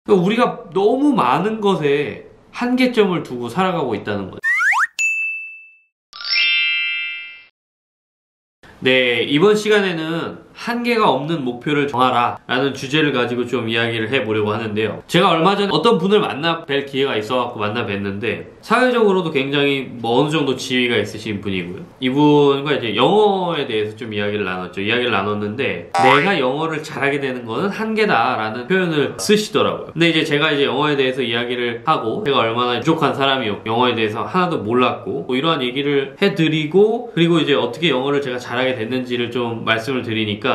그러니까 우리가 너무 많은 것에 한계점을 두고 살아가고 있다는 거죠. 네, 이번 시간에는 한계가 없는 목표를 정하라 라는 주제를 가지고 좀 이야기를 해보려고 하는데요. 제가 얼마 전에 어떤 분을 만나 뵐 기회가 있어갖고 만나 뵀는데 사회적으로도 굉장히 어느 정도 지위가 있으신 분이고요. 이분과 이제 영어에 대해서 좀 이야기를 나눴죠. 이야기를 나눴는데 내가 영어를 잘하게 되는 거는 한계다 라는 표현을 쓰시더라고요. 근데 이제 제가 이제 영어에 대해서 이야기를 하고 제가 얼마나 부족한 사람이었고 영어에 대해서 하나도 몰랐고 뭐 이러한 얘기를 해드리고 그리고 이제 어떻게 영어를 제가 잘하게 됐는지를 좀 말씀을 드리니까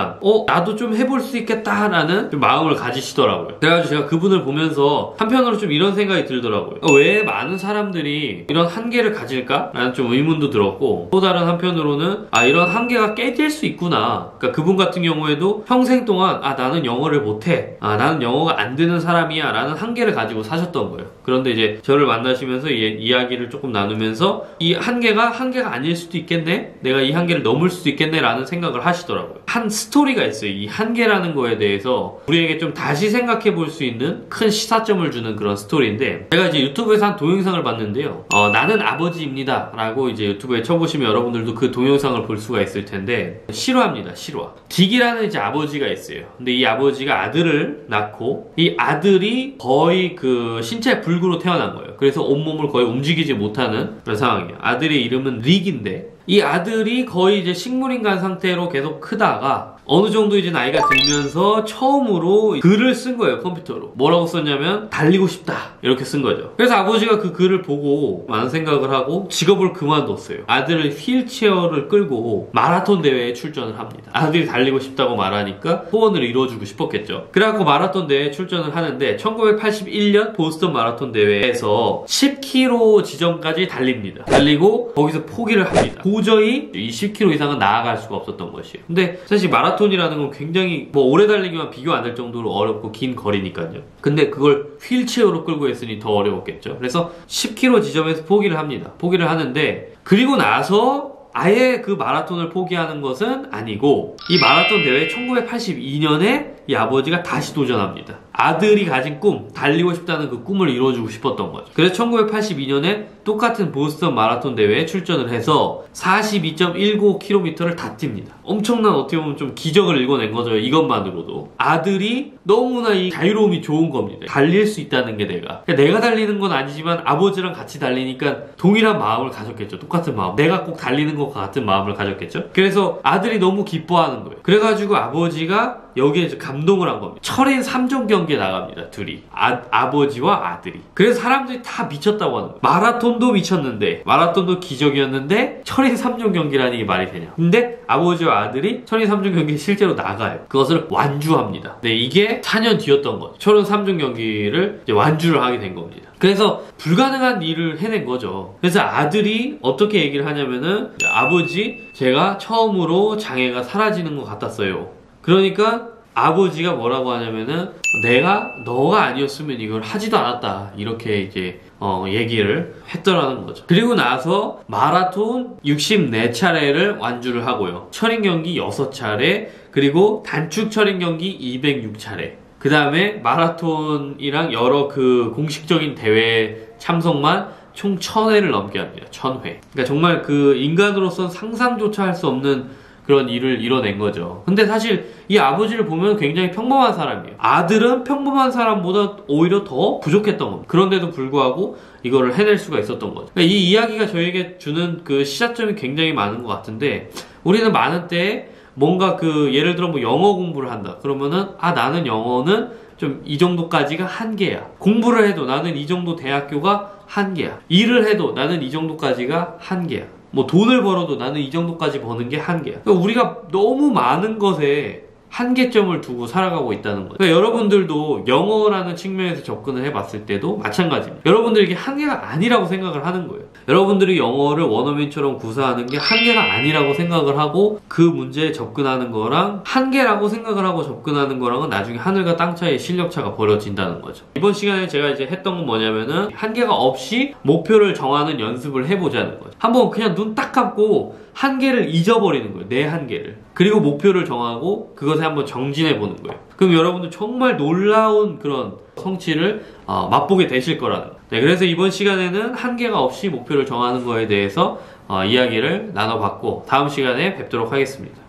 나도 좀 해볼 수 있겠다라는 좀 마음을 가지시더라고요. 그래가지고 제가 그분을 보면서 한편으로 좀 이런 생각이 들더라고요. 왜 많은 사람들이 이런 한계를 가질까? 라는 좀 의문도 들었고 또 다른 한편으로는 이런 한계가 깨질 수 있구나. 그러니까 그분 같은 경우에도 평생 동안 나는 영어를 못해. 나는 영어가 안 되는 사람이야 라는 한계를 가지고 사셨던 거예요. 그런데 이제 저를 만나시면서 이야기를 조금 나누면서 이 한계가 아닐 수도 있겠네? 내가 이 한계를 넘을 수도 있겠네? 라는 생각을 하시더라고요. 한 스토리가 있어요. 이 한계라는 거에 대해서 우리에게 좀 다시 생각해 볼 수 있는 큰 시사점을 주는 그런 스토리인데 제가 이제 유튜브에서 한 동영상을 봤는데요. 나는 아버지입니다 라고 이제 유튜브에 쳐보시면 여러분들도 그 동영상을 볼 수가 있을 텐데 실화입니다. 실화. 딕이라는 이제 아버지가 있어요. 근데 이 아버지가 아들을 낳고 이 아들이 거의 그 신체 불구로 태어난 거예요. 그래서 온몸을 거의 움직이지 못하는 그런 상황이에요. 아들의 이름은 릭인데 이 아들이 거의 이제 식물인간 상태로 계속 크다가 어느 정도 이제 나이가 들면서 처음으로 글을 쓴 거예요, 컴퓨터로. 뭐라고 썼냐면 달리고 싶다 이렇게 쓴 거죠. 그래서 아버지가 그 글을 보고 많은 생각을 하고 직업을 그만뒀어요. 아들을 휠체어를 끌고 마라톤 대회에 출전을 합니다. 아들이 달리고 싶다고 말하니까 소원을 이루어주고 싶었겠죠. 그래갖고 마라톤 대회에 출전을 하는데 1981년 보스턴 마라톤 대회에서 10km 지점까지 달립니다. 달리고 거기서 포기를 합니다. 도저히 이 10km 이상은 나아갈 수가 없었던 것이에요. 근데 사실 마라톤이라는 건 굉장히 오래 달리기만 비교 안 될 정도로 어렵고 긴 거리니까요. 근데 그걸 휠체어로 끌고 했으니 더 어려웠겠죠. 그래서 10km 지점에서 포기를 합니다. 포기를 하는데 그리고 나서 아예 그 마라톤을 포기하는 것은 아니고 이 마라톤 대회 1982년에 이 아버지가 다시 도전합니다. 아들이 가진 꿈, 달리고 싶다는 그 꿈을 이루어주고 싶었던 거죠. 그래서 1982년에 똑같은 보스턴 마라톤 대회에 출전을 해서 42.19km를 다 뜁니다. 엄청난 어떻게 보면 좀 기적을 일궈낸 거죠. 이것만으로도. 아들이 너무나 이 자유로움이 좋은 겁니다. 달릴 수 있다는 게 내가 달리는 건 아니지만 아버지랑 같이 달리니까 동일한 마음을 가졌겠죠. 똑같은 마음. 내가 꼭 달리는 것과 같은 마음을 가졌겠죠. 그래서 아들이 너무 기뻐하는 거예요. 그래가지고 아버지가 여기에 이제 감동을 한 겁니다. 철인 3종 경기에 나갑니다. 둘이. 아버지와 아들이. 그래서 사람들이 다 미쳤다고 하는 거예요. 마라톤도 미쳤는데 마라톤도 기적이었는데 철인 3종 경기라는 게 말이 되냐. 근데 아버지와 아들이 철인 3종 경기에 실제로 나가요. 그것을 완주합니다. 네, 이게 4년 뒤였던 거죠. 철인 3종 경기를 이제 완주를 하게 된 겁니다. 그래서 불가능한 일을 해낸 거죠. 그래서 아들이 어떻게 얘기를 하냐면은 아버지, 제가 처음으로 장애가 사라지는 것 같았어요. 그러니까 아버지가 뭐라고 하냐면은 너가 아니었으면 이걸 하지도 않았다 이렇게 이제 얘기를 했더라는 거죠. 그리고 나서 마라톤 64차례를 완주를 하고요. 철인 경기 6차례 그리고 단축 철인 경기 206차례 그 다음에 마라톤이랑 여러 그 공식적인 대회 참석만 총 1000회를 넘게 합니다. 1000회. 그러니까 정말 그 인간으로선 상상조차 할 수 없는 그런 일을 이뤄낸 거죠. 근데 사실 이 아버지를 보면 굉장히 평범한 사람이에요. 아들은 평범한 사람보다 오히려 더 부족했던 겁니다. 그런데도 불구하고 이거를 해낼 수가 있었던 거죠. 그러니까 이 이야기가 저에게 주는 그 시사점이 굉장히 많은 것 같은데 우리는 많은 때 뭔가 예를 들어 영어 공부를 한다. 그러면은 나는 영어는 좀 이 정도까지가 한계야. 공부를 해도 나는 이 정도 대학교가 한계야. 일을 해도 나는 이 정도까지가 한계야. 돈을 벌어도 나는 이 정도까지 버는 게 한계야. 그러니까 우리가 너무 많은 것에 한계점을 두고 살아가고 있다는 거죠. 그러니까 여러분들도 영어라는 측면에서 접근을 해봤을 때도 마찬가지입니다. 여러분들에게 한계가 아니라고 생각을 하는 거예요. 여러분들이 영어를 원어민처럼 구사하는 게 한계가 아니라고 생각을 하고 그 문제에 접근하는 거랑 한계라고 생각을 하고 접근하는 거랑은 나중에 하늘과 땅 차이의 실력차가 벌어진다는 거죠. 이번 시간에 제가 이제 했던 건 뭐냐면은 한계가 없이 목표를 정하는 연습을 해보자는 거죠. 한번 그냥 눈 딱 감고 한계를 잊어버리는 거예요. 내 한계를. 그리고 목표를 정하고 그것에 한번 정진해 보는 거예요. 그럼 여러분들 정말 놀라운 그런 성취를 맛보게 되실 거라는 거예요. 네, 그래서 이번 시간에는 한계가 없이 목표를 정하는 거에 대해서 이야기를 나눠봤고 다음 시간에 뵙도록 하겠습니다.